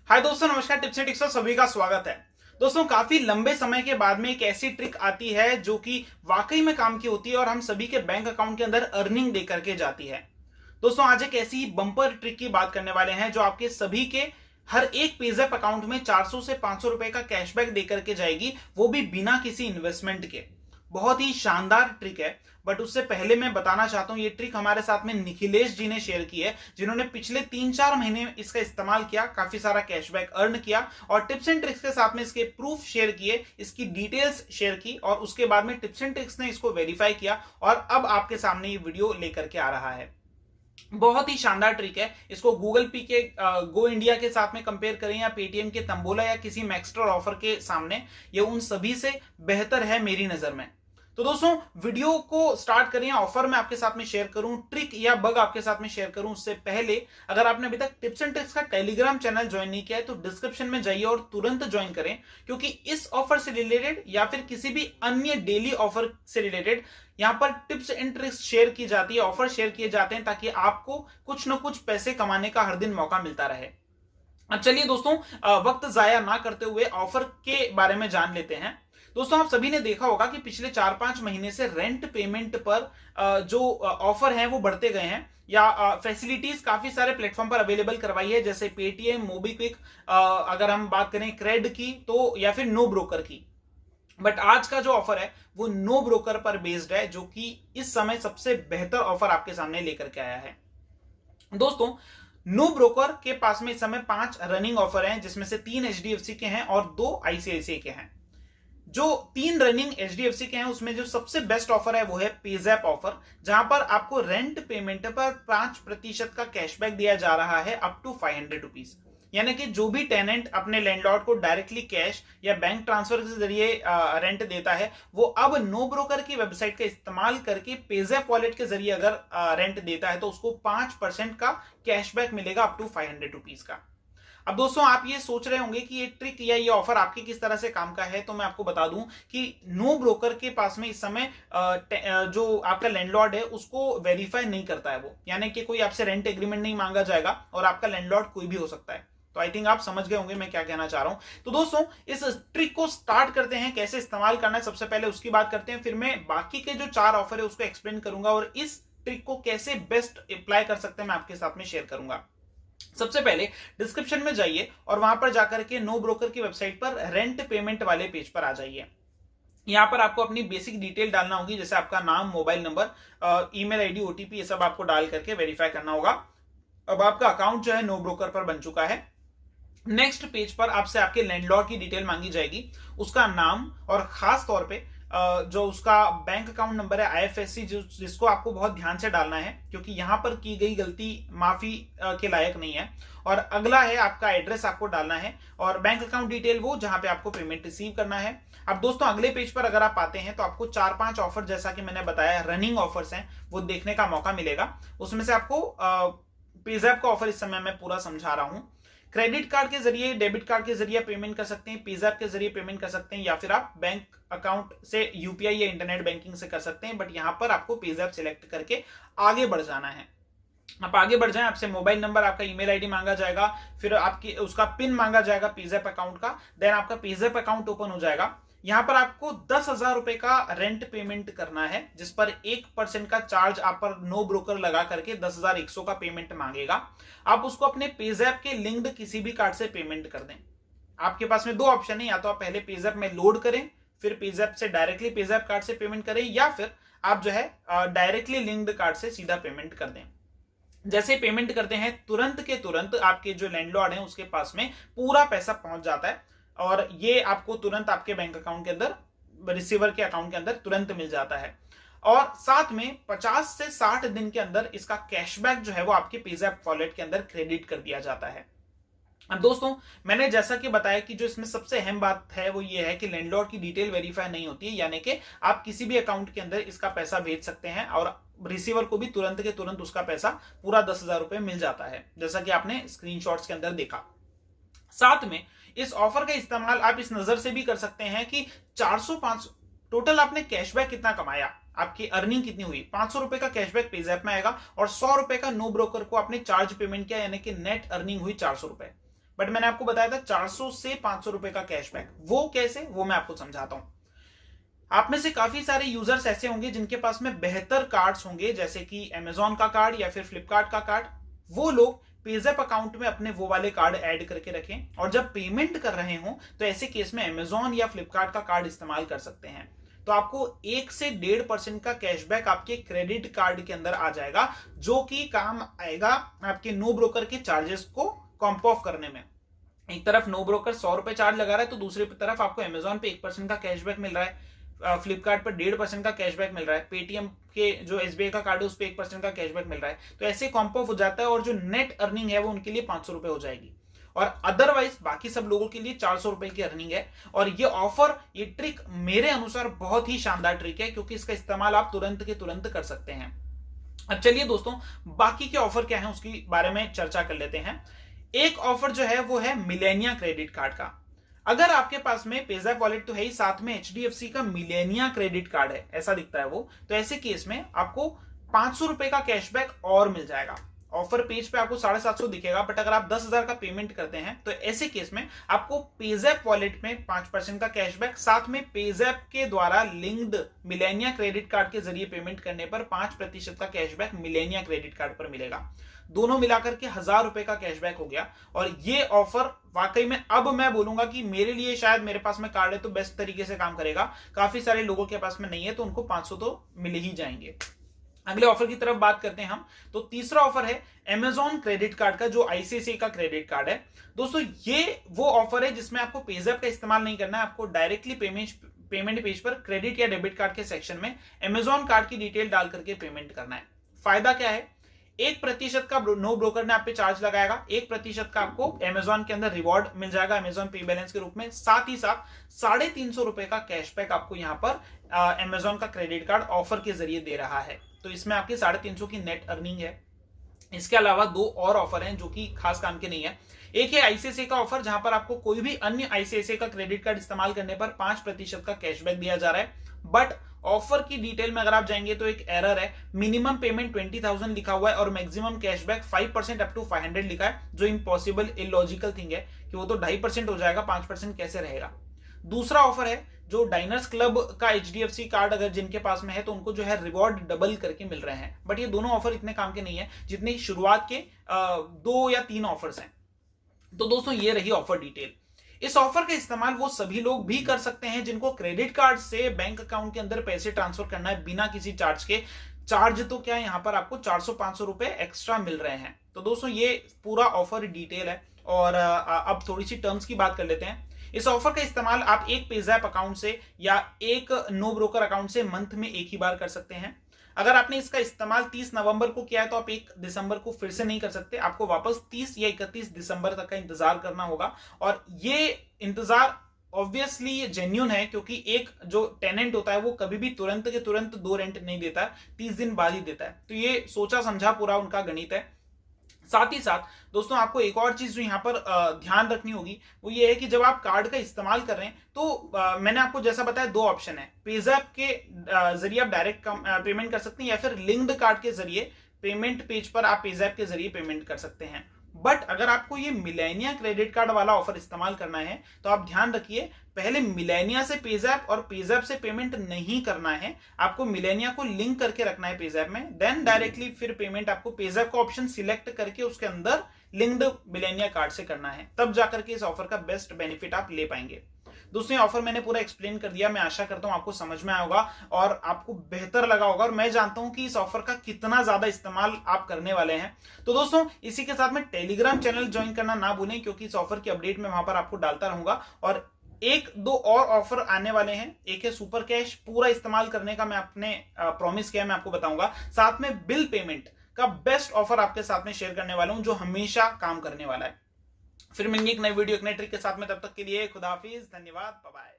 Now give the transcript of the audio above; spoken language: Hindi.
हाय दोस्तों, नमस्कार। टिप्स एंड ट्रिक्स में सभी का स्वागत है। दोस्तों, काफी लंबे समय के बाद में एक ऐसी ट्रिक आती है जो कि वाकई में काम की होती है और हम सभी के बैंक अकाउंट के अंदर अर्निंग दे करके जाती है। दोस्तों, आज एक ऐसी बम्पर ट्रिक की बात करने वाले हैं जो आपके सभी के हर एक पेज़ैप अकाउंट में 400 से 500 रुपए का कैशबैक दे करके जाएगी, वो भी बिना किसी इन्वेस्टमेंट के। बहुत ही शानदार ट्रिक है। बट उससे पहले मैं बताना चाहता हूं, ये ट्रिक हमारे साथ में निखिलेश जी ने शेयर की है, जिन्होंने पिछले 3-4 महीने में इसका इस्तेमाल किया, काफी सारा कैशबैक अर्न किया और टिप्स एंड ट्रिक्स के साथ में इसके प्रूफ शेयर किए, इसकी डिटेल्स शेयर की और उसके बाद में टिप्स एंड ट्रिक्स ने इसको वेरीफाई किया और अब आपके सामने ये वीडियो लेकर के आ रहा है। बहुत ही शानदार ट्रिक है। इसको गूगल पे के गो इंडिया के साथ में कंपेयर करें या पेटीएम के तंबोला या किसी मैक्सट्रॉल ऑफर के सामने, ये उन सभी से बेहतर है मेरी नजर में। तो दोस्तों, वीडियो को स्टार्ट करें या ऑफर मैं आपके साथ में शेयर करूं, ट्रिक या बग आपके साथ में शेयर करूं, उससे पहले अगर आपने अभी तक टिप्स एंड ट्रिक्स का टेलीग्राम चैनल ज्वाइन नहीं किया है तो डिस्क्रिप्शन में जाइए और तुरंत ज्वाइन करें, क्योंकि इस ऑफर से रिलेटेड या फिर किसी भी अन्य डेली ऑफर से रिलेटेड यहां पर टिप्स एंड ट्रिक्स शेयर की जाती है, ऑफर शेयर किए जाते हैं, ताकि आपको कुछ ना कुछ पैसे कमाने का हर दिन मौका मिलता रहे। अब चलिए दोस्तों, वक्त जाया ना करते हुए ऑफर के बारे में जान लेते हैं। दोस्तों, आप सभी ने देखा होगा कि पिछले 4-5 महीने से रेंट पेमेंट पर जो ऑफर हैं वो बढ़ते गए हैं या फैसिलिटीज काफी सारे प्लेटफॉर्म पर अवेलेबल करवाई है, जैसे पेटीएम, मोबीक्विक, अगर हम बात करें क्रेड की तो, या फिर नो ब्रोकर की। बट आज का जो ऑफर है वो नो ब्रोकर पर बेस्ड है, जो कि इस समय सबसे बेहतर ऑफर आपके सामने लेकर के आया है। दोस्तों, नो ब्रोकर के पास में इस समय 5 रनिंग ऑफर हैं, जिसमें से 3 एचडीएफसी के हैं और 2 आईसीआईसीआई के हैं। जो 3 रनिंग एचडीएफसी के हैं उसमें जो सबसे बेस्ट ऑफर है वो है पेज़ैप ऑफर, जहां पर आपको रेंट पेमेंट पर 5% का कैशबैक दिया जा रहा है अप टू 500 रुपीज। यानी कि जो भी टेनेंट अपने लैंडलॉर्ड को डायरेक्टली कैश या बैंक ट्रांसफर के जरिए रेंट देता है, वो अब नो ब्रोकर की वेबसाइट का इस्तेमाल करके पेज़ैप वॉलेट के जरिए अगर रेंट देता है तो उसको 5% का कैशबैक मिलेगा अप टू 500 रुपीज का। अब दोस्तों, आप ये सोच रहे होंगे कि ये ट्रिक या ये ऑफर आपके किस तरह से काम का है, तो मैं आपको बता दूं कि नो ब्रोकर के पास में इस समय जो आपका लैंडलॉर्ड है उसको वेरीफाई नहीं करता है वो, यानी कि कोई आपसे रेंट एग्रीमेंट नहीं मांगा जाएगा और आपका लैंडलॉर्ड कोई भी हो सकता है। तो आई थिंक आप समझ गए होंगे मैं क्या कहना चाह रहा हूं। तो दोस्तों, इस ट्रिक को स्टार्ट करते हैं, कैसे इस्तेमाल करना है सबसे पहले उसकी बात करते हैं, फिर मैं बाकी के जो 4 ऑफर है उसको एक्सप्लेन करूंगा और इस ट्रिक को कैसे बेस्ट अप्लाई कर सकते हैं मैं आपके साथ में शेयर करूंगा। सबसे पहले डिस्क्रिप्शन में जाइए और वहां पर जाकर के नो ब्रोकर की वेबसाइट पर रेंट पेमेंट वाले पेज पर आ जाइए। यहां पर आपको अपनी बेसिक डिटेल डालना होगी, जैसे आपका नाम, mobile number, email ID, OTP, ये सब आपको डाल करके वेरीफाई करना होगा। अब आपका अकाउंट जो है नो ब्रोकर पर बन चुका है। नेक्स्ट पेज पर आपसे आपके लैंडलॉर्ड की डिटेल मांगी जाएगी, उसका नाम और खास तौर पे जो उसका बैंक अकाउंट नंबर है, आईएफएससी, जिसको आपको बहुत ध्यान से डालना है, क्योंकि यहां पर की गई गलती माफी के लायक नहीं है। और अगला है आपका एड्रेस आपको डालना है और बैंक अकाउंट डिटेल वो जहां पे आपको पेमेंट रिसीव करना है। अब दोस्तों, अगले पेज पर अगर आप आते हैं तो आपको 4-5 ऑफर, जैसा कि मैंने बताया रनिंग ऑफर्स हैं, वो देखने का मौका मिलेगा। उसमें से आपको पेज़ैप का ऑफर इस समय मैं पूरा समझा रहा हूं। क्रेडिट कार्ड के जरिए, डेबिट कार्ड के जरिए पेमेंट कर सकते हैं, पेज़ैप के जरिए पेमेंट कर सकते हैं, या फिर आप बैंक अकाउंट से यूपीआई या इंटरनेट बैंकिंग से कर सकते हैं। बट यहां पर आपको पेज़ैप सिलेक्ट करके आगे बढ़ जाना है। आप आगे बढ़ जाएं, आपसे मोबाइल नंबर, आपका ईमेल आईडी मांगा जाएगा, फिर आपकी उसका पिन मांगा जाएगा पेज़ैप अकाउंट का, देन आपका पेज़ैप अकाउंट ओपन हो जाएगा। यहां पर आपको 10,000 रुपए का रेंट पेमेंट करना है, जिस पर 1% का चार्ज आप पर नो ब्रोकर लगा करके 10,100 का पेमेंट मांगेगा। आप उसको अपने पेज़ैप के लिंक्ड किसी भी कार्ड से पेमेंट कर दें। आपके पास में 2 ऑप्शन है, या तो आप पहले पेज़ैप में लोड करें, फिर पेज़ैप से डायरेक्टली पेज़ैप कार्ड से पेमेंट करें, या फिर आप जो है डायरेक्टली लिंक्ड कार्ड से सीधा पेमेंट कर दें। जैसे पेमेंट करते हैं तुरंत के तुरंत आपके जो लैंडलॉर्ड है उसके पास में पूरा पैसा पहुंच जाता है और ये आपको तुरंत आपके बैंक अकाउंट के अंदर, रिसीवर के अकाउंट के अंदर तुरंत मिल जाता है। और साथ में 50 से 60 दिन के अंदर इसका कैशबैक जो है वो आपके पेज़ैप वॉलेट के अंदर क्रेडिट कर दिया जाता है। अब दोस्तों, मैंने जैसा कि बताया कि जो इसमें सबसे अहम बात है वो ये है कि लैंडलॉर्ड की डिटेल वेरीफाई नहीं होती है, यानी कि आप किसी भी अकाउंट के अंदर इसका पैसा भेज सकते हैं और रिसीवर को भी तुरंत के तुरंत उसका पैसा पूरा 10,000 रुपए मिल जाता है, जैसा कि आपने स्क्रीनशॉट्स के अंदर देखा। साथ में इस ऑफर का इस्तेमाल आप इस नजर से भी कर सकते हैं कि 405 टोटल आपने कैशबैक कितना कमाया, आपकी अर्निंग कितनी हुई। 500 रुपए का कैशबैक पेज़ैप में आएगा और 100 रुपए का नो ब्रोकर को आपने चार्ज पेमेंट किया, यानी कि नेट अर्निंग हुई 400 रुपए। बट मैंने आपको बताया था 400 से 500 रुपए का कैशबैक। वो कैसे, वो मैं आपको समझाता हूं। आप में से काफी सारे यूजर्स ऐसे होंगे जिनके पास में बेहतर कार्ड्स होंगे, जैसे कि अमेजॉन का कार्ड या फिर फ्लिपकार्ट का कार्ड। वो लोग पेजैप अकाउंट में अपने वो वाले कार्ड ऐड करके रखें, और जब पेमेंट कर रहे हो तो ऐसे केस में अमेजॉन या फ्लिपकार्ट का कार्ड इस्तेमाल कर सकते हैं। तो आपको 1 से 1.5% का कैशबैक आपके क्रेडिट कार्ड के अंदर आ जाएगा, जो कि काम आएगा आपके नो ब्रोकर के चार्जेस को कॉम्प ऑफ करने में। एक तरफ नो ब्रोकर 100 रुपए चार्ज लगा रहा है, तो दूसरी तरफ आपको अमेजॉन पे 1% का कैशबैक मिल रहा है, फ्लिपकार्ट पर 1.5% का कैशबैक मिल रहा है, पेटीएम के जो एसबीआई का कार्ड है उस पर 1% का कैशबैक मिल रहा है। तो ऐसे कॉम्प ऑफ हो जाता है, और जो नेट अर्निंग है वो उनके लिए 500 रुपए हो जाएगी, और अदरवाइज बाकी सब लोगों के लिए 400 रुपए की अर्निंग है। और ये ऑफर, ये ट्रिक मेरे अनुसार बहुत ही शानदार ट्रिक है, क्योंकि इसका इस्तेमाल आप तुरंत के तुरंत कर सकते हैं। अब चलिए दोस्तों, बाकी के ऑफर क्या है उसके बारे में चर्चा कर लेते हैं। एक ऑफर जो है वो है मिलेनिया क्रेडिट कार्ड का। अगर आपके पास में पेजैप वॉलेट तो है ही, साथ में एचडीएफसी का मिलेनिया क्रेडिट कार्ड है, ऐसा दिखता है वो, तो ऐसे केस में आपको 500 रुपए का कैशबैक और मिल जाएगा। ऑफर पेज पे आपको 750 दिखेगा, बट अगर आप 10,000 का पेमेंट करते हैं तो ऐसे केस में आपको पेजैप वॉलेट में 5% का कैशबैक, साथ में पेजैप के द्वारा लिंक्ड मिलेनिया क्रेडिट कार्ड के जरिए पेमेंट करने पर 5% का कैशबैक मिलेनिया क्रेडिट कार्ड पर मिलेगा। दोनों मिलाकर के 1,000 रुपए का कैशबैक हो गया। और ये ऑफर वाकई में, अब मैं बोलूंगा कि मेरे लिए, शायद मेरे पास में कार्ड है तो बेस्ट तरीके से काम करेगा। काफी सारे लोगों के पास में नहीं है, तो उनको 500 तो मिल ही जाएंगे। अगले ऑफर की तरफ बात करते हैं हम, तो तीसरा ऑफर है अमेजॉन क्रेडिट कार्ड का, जो आईसीआईसीआई का क्रेडिट कार्ड है। दोस्तों ये वो ऑफर है जिसमें आपको पेजैप का इस्तेमाल नहीं करना है, आपको डायरेक्टली पेमेंट पेज पर क्रेडिट या डेबिट कार्ड के सेक्शन में अमेजॉन कार्ड की डिटेल डाल करके पेमेंट करना है। फायदा क्या है, 1% का नो ब्रोकर ने आप पे चार्ज लगाएगा, 1% का आपको अमेजॉन के अंदर रिवॉर्ड मिल जाएगा अमेजॉन पे बैलेंस के रूप में, साथ ही साथ 350 रुपए का कैशबैक आपको यहाँ पर अमेजॉन का क्रेडिट कार्ड ऑफर के जरिए दे रहा है। तो इसमें आपकी 350 की नेट अर्निंग है। इसके अलावा 2 और ऑफर हैं जो कि खास काम के नहीं है। एक है आईसीआईसीआई का ऑफर, जहां पर आपको कोई भी अन्य आईसीआईसीआई का क्रेडिट कार्ड इस्तेमाल करने पर 5% का कैशबैक दिया जा रहा है। बट ऑफर की डिटेल में अगर आप जाएंगे तो एक एरर है, मिनिमम पेमेंट 20,000 लिखा हुआ है और मैक्सिमम कैशबैक 5% अप टू 500 लिखा है, जो इम्पॉसिबल इलॉजिकल थिंग है कि वो तो 2.5% हो जाएगा, 5% कैसे रहेगा। दूसरा ऑफर है जो डाइनर्स क्लब का एचडीएफसी कार्ड अगर जिनके पास में है तो उनको जो है रिवॉर्ड डबल करके मिल रहे हैं। बट ये दोनों ऑफर इतने काम के नहीं है जितने शुरुआत के 2 या 3 ऑफर्स हैं। तो दोस्तों ये रही ऑफर डिटेल। इस ऑफर का इस्तेमाल वो सभी लोग भी कर सकते हैं जिनको क्रेडिट कार्ड से बैंक अकाउंट के अंदर पैसे ट्रांसफर करना है बिना किसी चार्ज के। चार्ज तो क्या है, यहां पर आपको 400-500 रुपए एक्स्ट्रा मिल रहे हैं। तो दोस्तों ये पूरा ऑफर डिटेल है। और अब थोड़ी सी टर्म्स की बात कर लेते हैं। इस ऑफर का इस्तेमाल आप एक पेजैप अकाउंट से या एक नो ब्रोकर अकाउंट से मंथ में एक ही बार कर सकते हैं। अगर आपने इसका इस्तेमाल 30 नवंबर को किया है तो आप 1 दिसंबर को फिर से नहीं कर सकते, आपको वापस 30 या 31 दिसंबर तक का इंतजार करना होगा। और ये इंतजार ऑब्वियसली ये जेन्युइन है, क्योंकि एक जो टेनेंट होता है वो कभी भी तुरंत के तुरंत 2 रेंट नहीं देता, 30 दिन बाद ही देता है। तो ये सोचा समझा पूरा उनका गणित है। साथ ही साथ दोस्तों आपको एक और चीज जो यहां पर ध्यान रखनी होगी वो ये है कि जब आप कार्ड का इस्तेमाल कर रहे हैं तो मैंने आपको जैसा बताया 2 ऑप्शन है, पेजैप के जरिए आप डायरेक्ट पेमेंट कर सकते हैं या फिर लिंक्ड कार्ड के जरिए पेमेंट पेज पर आप पेजैप के जरिए पेमेंट कर सकते हैं। बट अगर आपको ये मिलेनिया क्रेडिट कार्ड वाला ऑफर इस्तेमाल करना है तो आप ध्यान रखिए, पहले मिलेनिया से पेजैप और पेजैप से पेमेंट नहीं करना है, आपको मिलेनिया को लिंक करके रखना है पेजैप में, देन डायरेक्टली फिर पेमेंट आपको पेजैप का ऑप्शन सिलेक्ट करके उसके अंदर लिंक्ड मिलेनिया कार्ड से करना है, तब जाकर के इस ऑफर का बेस्ट बेनिफिट आप ले पाएंगे। दोस्तों ऑफर मैंने पूरा एक्सप्लेन कर दिया, मैं आशा करता हूं आपको समझ में आया होगा और आपको बेहतर लगा होगा, और मैं जानता हूं कि इस ऑफर का कितना ज्यादा इस्तेमाल आप करने वाले हैं। तो दोस्तों इसी के साथ में टेलीग्राम चैनल ज्वाइन करना ना भूलें, क्योंकि इस ऑफर की अपडेट मैं वहां पर आपको डालता रहूंगा। और 1-2 और ऑफर आने वाले हैं, एक है सुपर कैश पूरा इस्तेमाल करने का, मैं अपने प्रॉमिस किया मैं आपको बताऊंगा, साथ में बिल पेमेंट का बेस्ट ऑफर आपके साथ में शेयर करने वाला हूं जो हमेशा काम करने वाला है। फिर मिलेंगे एक नई वीडियो एक नई ट्रिक के साथ में, तब तक के लिए खुदा हाफिज, धन्यवाद, बाय बाय।